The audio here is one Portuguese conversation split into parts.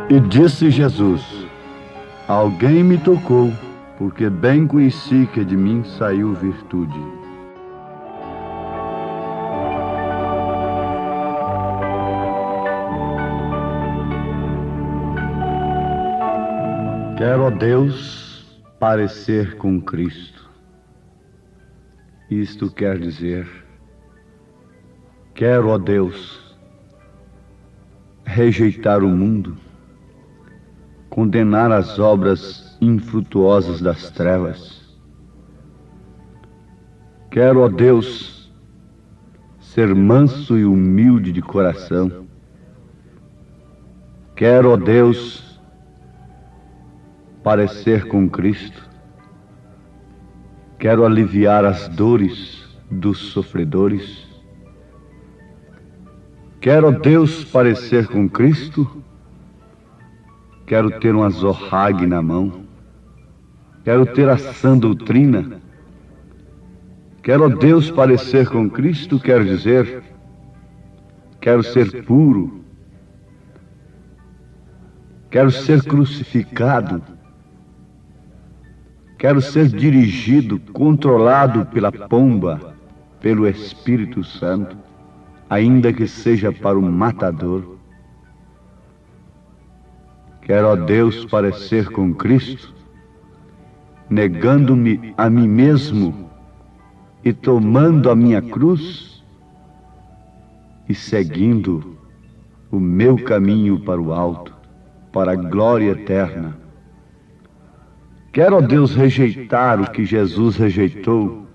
E disse Jesus: alguém me tocou, porque bem conheci que de mim saiu virtude. Quero, ó Deus, parecer com Cristo. Isto quer dizer, quero, ó Deus, rejeitar o mundo, condenar as obras infrutuosas das trevas. Quero, ó Deus, ser manso e humilde de coração. Quero, ó Deus, parecer com Cristo. Quero aliviar as dores dos sofredores. Quero, ó Deus, parecer com Cristo. Quero ter um azorrague na mão. Quero ter a sã doutrina. Quero, ó Deus, parecer com Cristo, quer dizer, quero ser puro. Quero ser crucificado. Quero ser dirigido, controlado pela pomba, pelo Espírito Santo, ainda que seja para o matador. Quero, ó Deus, parecer com Cristo, negando-me a mim mesmo e tomando a minha cruz e seguindo o meu caminho para o alto, para a glória eterna. Quero, ó Deus, rejeitar o que Jesus rejeitou,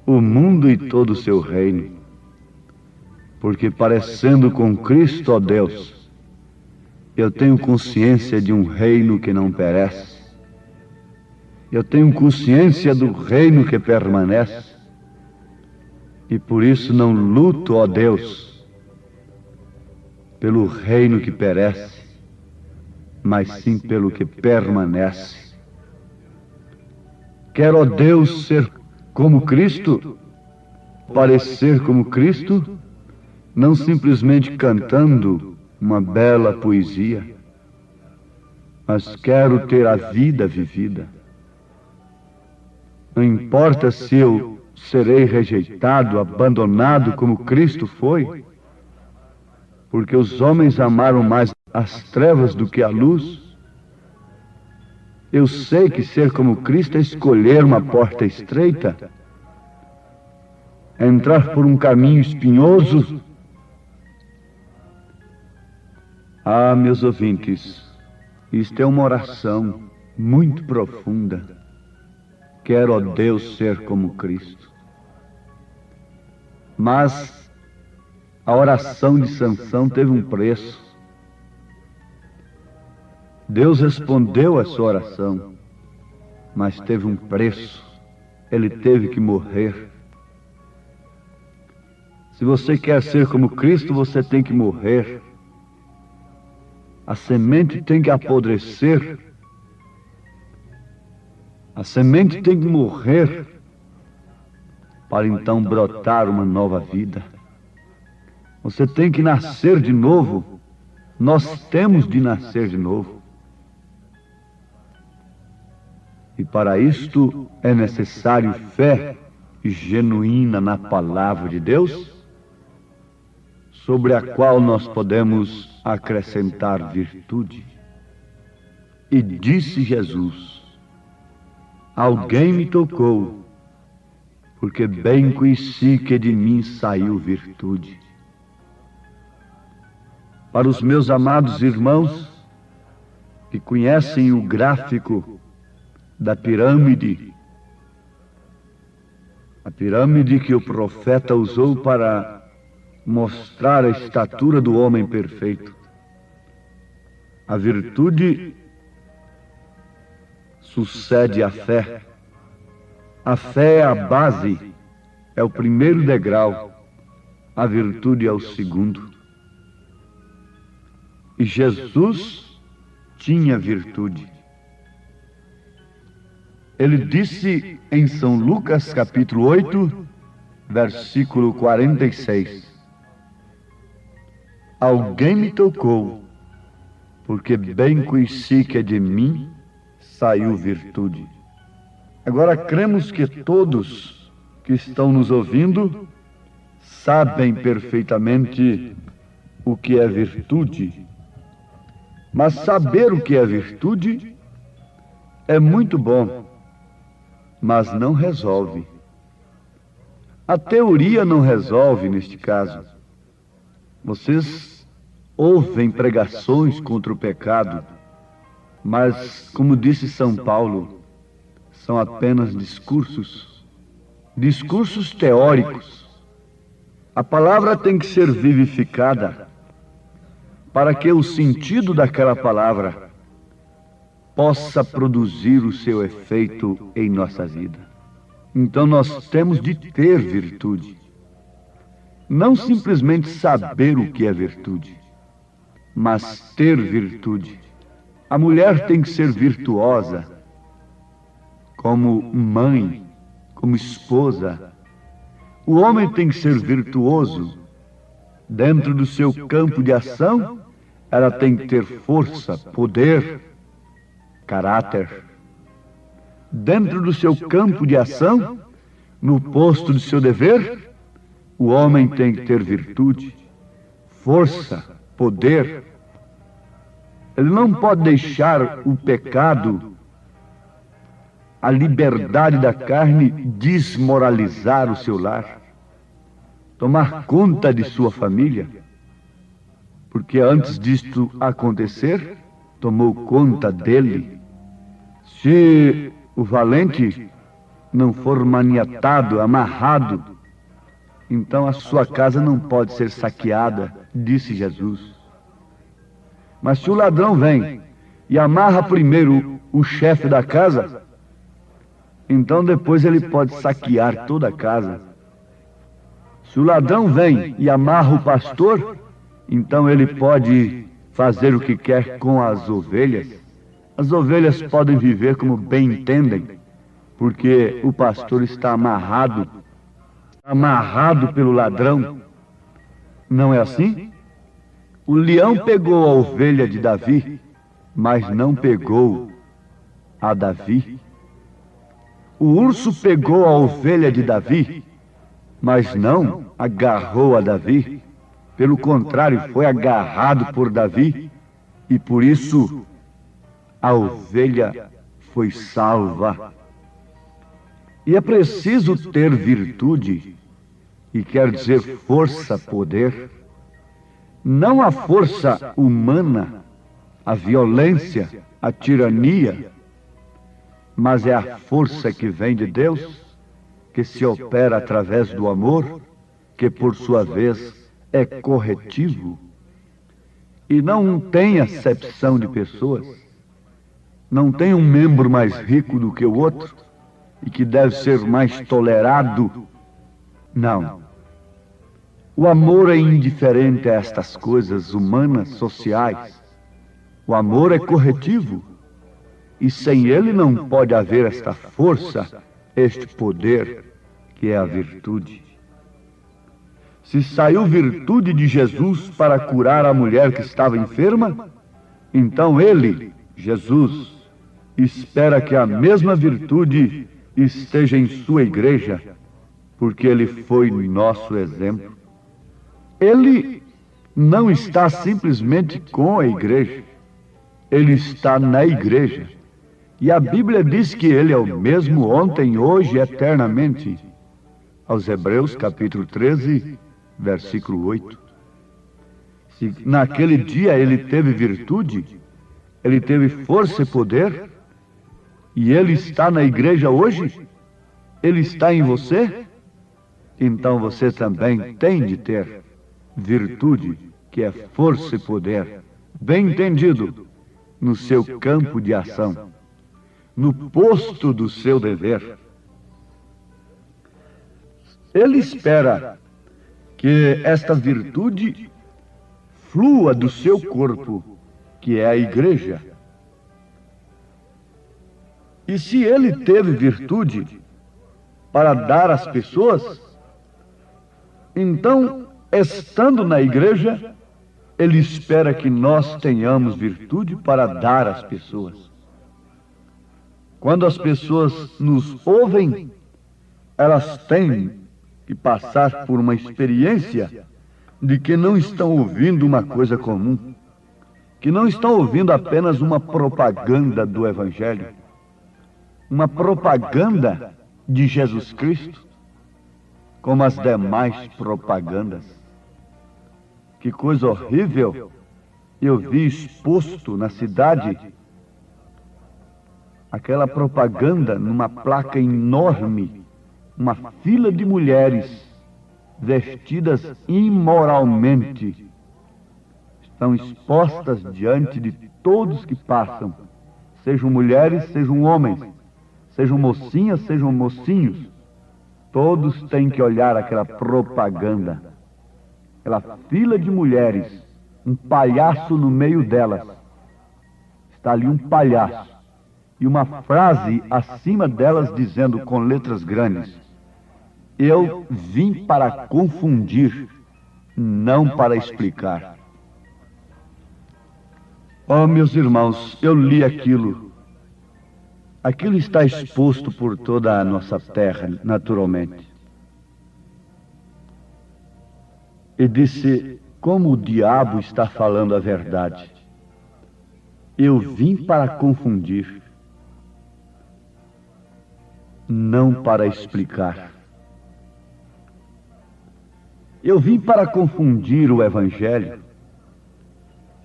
o mundo e todo o seu reino, porque parecendo com Cristo, ó Deus, eu tenho consciência de um reino que não perece. Eu tenho consciência do reino que permanece. E por isso não luto, ó Deus, pelo reino que perece, mas sim pelo que permanece. Quero, ó Deus, ser como Cristo, parecer como Cristo, não simplesmente cantando uma bela poesia, mas quero ter a vida vivida. Não importa se eu serei rejeitado, abandonado como Cristo foi, porque os homens amaram mais as trevas do que a luz. Eu sei que ser como Cristo é escolher uma porta estreita, é entrar por um caminho espinhoso. Ah, meus ouvintes, isto é uma oração muito profunda. Quero, ó Deus, ser como Cristo. Mas a oração de Sansão teve um preço. Deus respondeu a sua oração, mas teve um preço. Ele teve que morrer. Se você quer ser como Cristo, você tem que morrer. A semente tem que apodrecer. A semente tem que morrer para então brotar uma nova vida. Você tem que nascer de novo. Nós temos de nascer de novo. E para isto é necessário fé genuína na palavra de Deus, sobre a qual nós podemos acrescentar virtude. E disse Jesus: alguém me tocou, porque bem conheci que de mim saiu virtude. Para os meus amados irmãos que conhecem o gráfico da pirâmide, a pirâmide que o profeta usou para mostrar a estatura do homem perfeito, a virtude sucede à fé. A fé é a base, é o primeiro degrau, a virtude é o segundo. E Jesus tinha virtude. Ele disse em São Lucas capítulo 8, versículo 46: Alguém me tocou, porque bem conheci que de mim saiu virtude. Agora cremos que todos que estão nos ouvindo sabem perfeitamente o que é virtude. Mas saber o que é virtude é muito bom, mas não resolve. A teoria não resolve neste caso. Vocês ouvem pregações contra o pecado, mas, como disse São Paulo, são apenas discursos teóricos. A palavra tem que ser vivificada para que o sentido daquela palavra possa produzir o seu efeito em nossa vida. Então nós temos de ter virtude. Não simplesmente saber o que é virtude, mas ter virtude. A mulher tem que ser virtuosa, como mãe, como esposa. O homem tem que ser virtuoso. Dentro do seu campo de ação, ela tem que ter força, poder, caráter. Dentro do seu campo de ação, no posto do seu dever, o homem tem que ter virtude, força, poder. Ele não pode deixar o pecado, a liberdade da carne, desmoralizar o seu lar, tomar conta de sua família, porque antes disto acontecer, tomou conta dele. Se o valente não for maniatado, amarrado, então a sua casa não pode ser saqueada, disse Jesus. Mas se o ladrão vem e amarra primeiro o chefe da casa, então depois ele pode saquear toda a casa. Se o ladrão vem e amarra o pastor, então ele pode fazer o que quer com as ovelhas. As ovelhas podem viver como bem entendem, porque o pastor está amarrado pelo ladrão. Não é assim? O leão pegou a ovelha de Davi, mas não pegou a Davi. O urso pegou a ovelha de Davi, mas não agarrou a Davi. Pelo contrário, foi agarrado por Davi, e por isso a ovelha foi salva. E é preciso ter virtude, e quer dizer força, poder. Não a força humana, a violência, a tirania, mas é a força que vem de Deus, que se opera através do amor, que por sua vez é corretivo e não tem acepção de pessoas. Não tem um membro mais rico do que o outro e que deve ser mais tolerado. Não. O amor é indiferente a estas coisas humanas, sociais. O amor é corretivo. E sem ele não pode haver esta força, este poder, que é a virtude. Se saiu virtude de Jesus para curar a mulher que estava enferma, então ele, Jesus, espera que a mesma virtude esteja em sua igreja, porque ele foi nosso exemplo. Ele não está simplesmente com a igreja, ele está na igreja. E a Bíblia diz que ele é o mesmo ontem, hoje e eternamente. Aos Hebreus, capítulo 13, versículo 8. Se naquele dia ele teve virtude, ele teve força e poder, e ele está na igreja hoje, ele está em você, então você também tem de ter virtude, que é força e poder, bem entendido, no seu campo de ação, no posto do seu dever. Ele espera que esta virtude flua do seu corpo, que é a igreja, E se ele teve virtude para dar às pessoas, então, estando na igreja, ele espera que nós tenhamos virtude para dar às pessoas. Quando as pessoas nos ouvem, elas têm que passar por uma experiência de que não estão ouvindo uma coisa comum, que não estão ouvindo apenas uma propaganda do Evangelho, uma propaganda de Jesus Cristo, como as demais propagandas. Que coisa horrível! Eu vi exposto na cidade aquela propaganda numa placa enorme, uma fila de mulheres vestidas imoralmente. Estão expostas diante de todos que passam, sejam mulheres, sejam homens, sejam mocinhas, sejam mocinhos. Todos têm que olhar aquela propaganda, aquela fila de mulheres, um palhaço no meio delas. Está ali um palhaço e uma frase acima delas dizendo com letras grandes: eu vim para confundir, não para explicar. Oh, meus irmãos, eu li aquilo. Aquilo está exposto por toda a nossa terra, naturalmente. E disse: como o diabo está falando a verdade. Eu vim para confundir, não para explicar. Eu vim para confundir o Evangelho.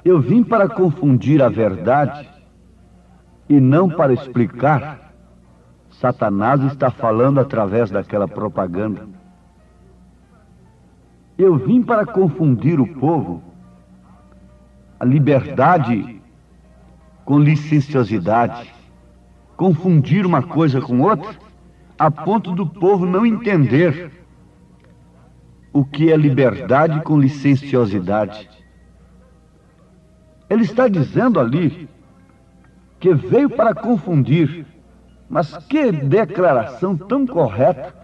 Eu vim para confundir a verdade e não para explicar. Satanás está falando através daquela propaganda. Eu vim para confundir o povo, a liberdade com licenciosidade, confundir uma coisa com outra, a ponto do povo não entender o que é liberdade com licenciosidade. Ele está dizendo ali que veio para confundir, mas que declaração tão correta.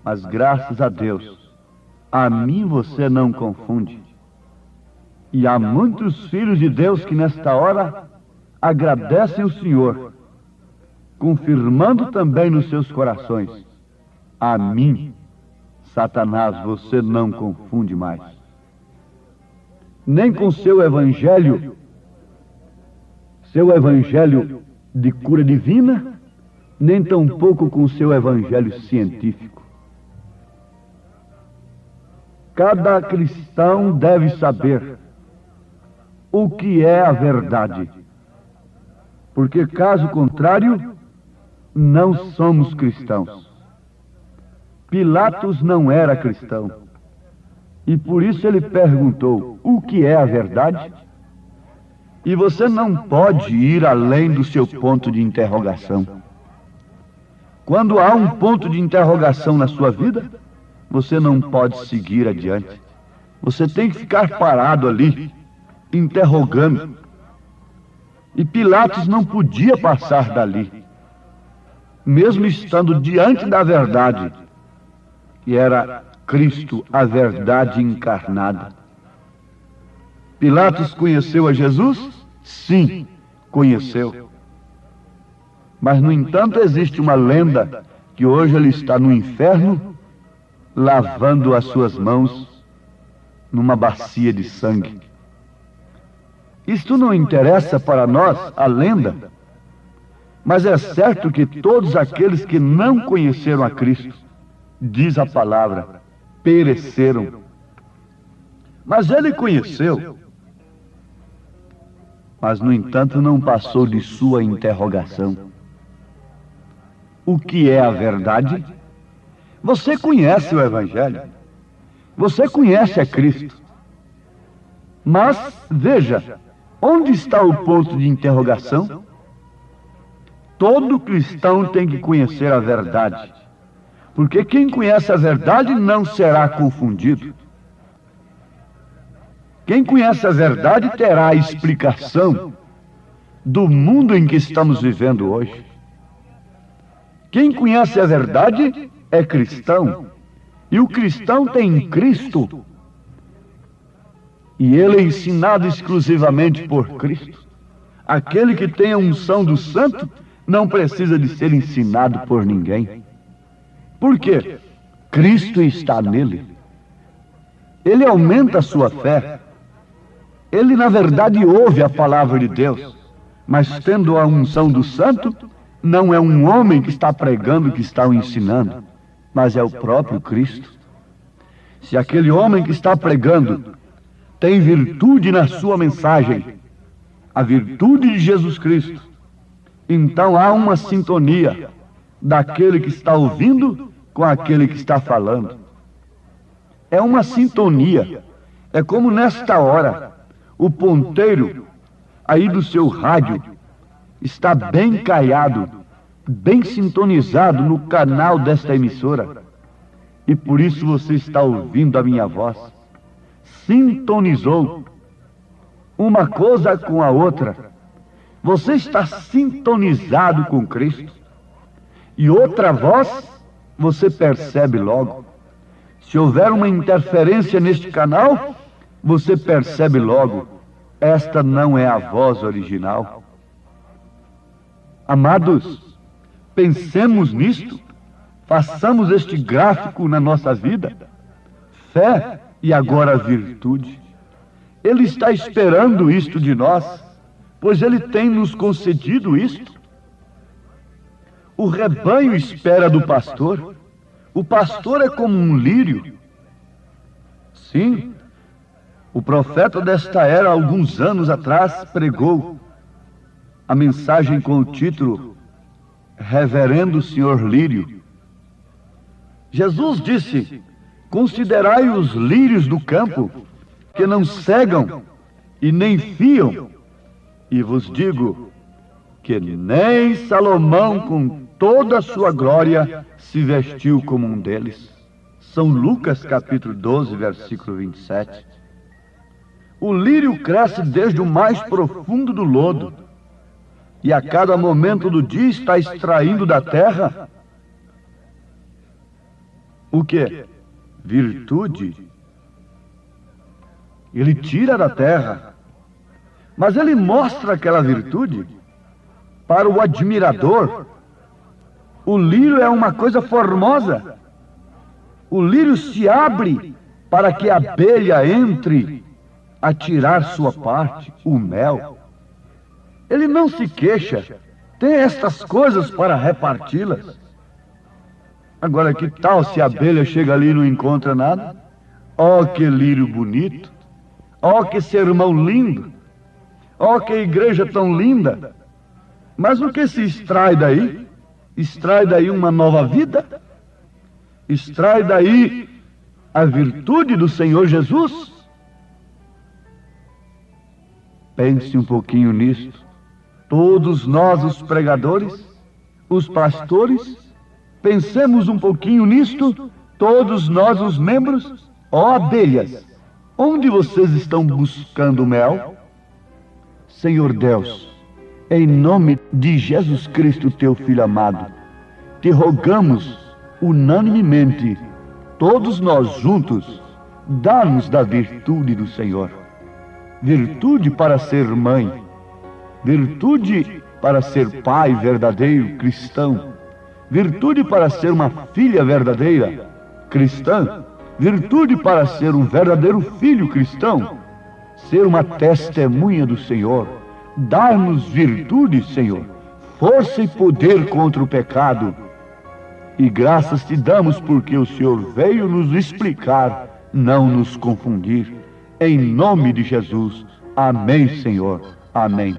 Mas graças a Deus, a mim você não confunde. E há muitos filhos de Deus que nesta hora agradecem o Senhor, confirmando também nos seus corações: a mim, Satanás, você não confunde mais. Nem com seu evangelho de cura divina, nem tampouco com seu evangelho científico. Cada cristão deve saber o que é a verdade, porque caso contrário, não somos cristãos. Pilatos não era cristão, e por isso ele perguntou: o que é a verdade? E você não pode ir além do seu ponto de interrogação. Quando há um ponto de interrogação na sua vida, você não pode seguir adiante. Você tem que ficar parado ali, interrogando. E Pilatos não podia passar dali, mesmo estando diante da verdade, que era Cristo, a verdade encarnada. Pilatos conheceu a Jesus? Sim, conheceu. Mas, no entanto, existe uma lenda que hoje ele está no inferno, lavando as suas mãos numa bacia de sangue. Isto não interessa para nós, a lenda, mas é certo que todos aqueles que não conheceram a Cristo, diz a palavra, pereceram. Mas ele conheceu. Mas, no entanto, não passou de sua interrogação. O que é a verdade? Você conhece o Evangelho. Você conhece a Cristo. Mas, veja, onde está o ponto de interrogação? Todo cristão tem que conhecer a verdade, porque quem conhece a verdade não será confundido. Quem conhece a verdade terá a explicação do mundo em que estamos vivendo hoje. Quem conhece a verdade é cristão. E o cristão tem Cristo. E ele é ensinado exclusivamente por Cristo. Aquele que tem a unção do Santo não precisa de ser ensinado por ninguém. Por quê? Cristo está nele. Ele aumenta a sua fé. Ele, na verdade, ouve a palavra de Deus. Mas tendo a unção do Santo, não é um homem que está pregando, que está o ensinando, mas é o próprio Cristo. Se aquele homem que está pregando tem virtude na sua mensagem, a virtude de Jesus Cristo, então há uma sintonia daquele que está ouvindo com aquele que está falando. É uma sintonia. É como nesta hora, o ponteiro aí do seu rádio está bem caiado, bem sintonizado no canal desta emissora. E por isso você está ouvindo a minha voz. Sintonizou uma coisa com a outra. Você está sintonizado com Cristo. E outra voz você percebe logo. Se houver uma interferência neste canal, você percebe logo. Esta não é a voz original. Amados, pensemos nisto. Façamos este gráfico na nossa vida. Fé e agora virtude. Ele está esperando isto de nós, pois Ele tem nos concedido isto. O rebanho espera do pastor. O pastor é como um lírio. Sim, o profeta desta era, alguns anos atrás, pregou a mensagem com o título Reverendo Senhor Lírio. Jesus disse: considerai os lírios do campo, que não cegam e nem fiam, e vos digo que nem Salomão, com toda a sua glória, se vestiu como um deles. São Lucas capítulo 12, versículo 27. O lírio cresce desde o mais profundo do lodo, e a cada momento do dia está extraindo da terra o quê? Virtude. Ele tira da terra, mas ele mostra aquela virtude para o admirador. O lírio é uma coisa formosa. O lírio se abre para que a abelha entre a tirar sua parte, o mel. Ele não se queixa, tem estas coisas para reparti-las. Agora, que tal se a abelha chega ali e não encontra nada? Oh, que lírio bonito! Oh, que sermão lindo! Oh, que igreja tão linda! Mas o que se extrai daí? Extrai daí uma nova vida? Extrai daí a virtude do Senhor Jesus? Pense um pouquinho nisso. Todos nós, os pregadores, os pastores, pensemos um pouquinho nisto. Todos nós, os membros. Ó abelhas, onde vocês estão buscando mel? Senhor Deus, em nome de Jesus Cristo, teu Filho amado, te rogamos unanimemente, todos nós juntos, dá-nos da virtude do Senhor. Virtude para ser mãe, virtude para ser pai verdadeiro cristão, virtude para ser uma filha verdadeira cristã, virtude para ser um verdadeiro filho cristão, ser uma testemunha do Senhor. Dá-nos virtude, Senhor, força e poder contra o pecado. E graças te damos porque o Senhor veio nos explicar, não nos confundir. Em nome de Jesus. Amém, Senhor. Amém.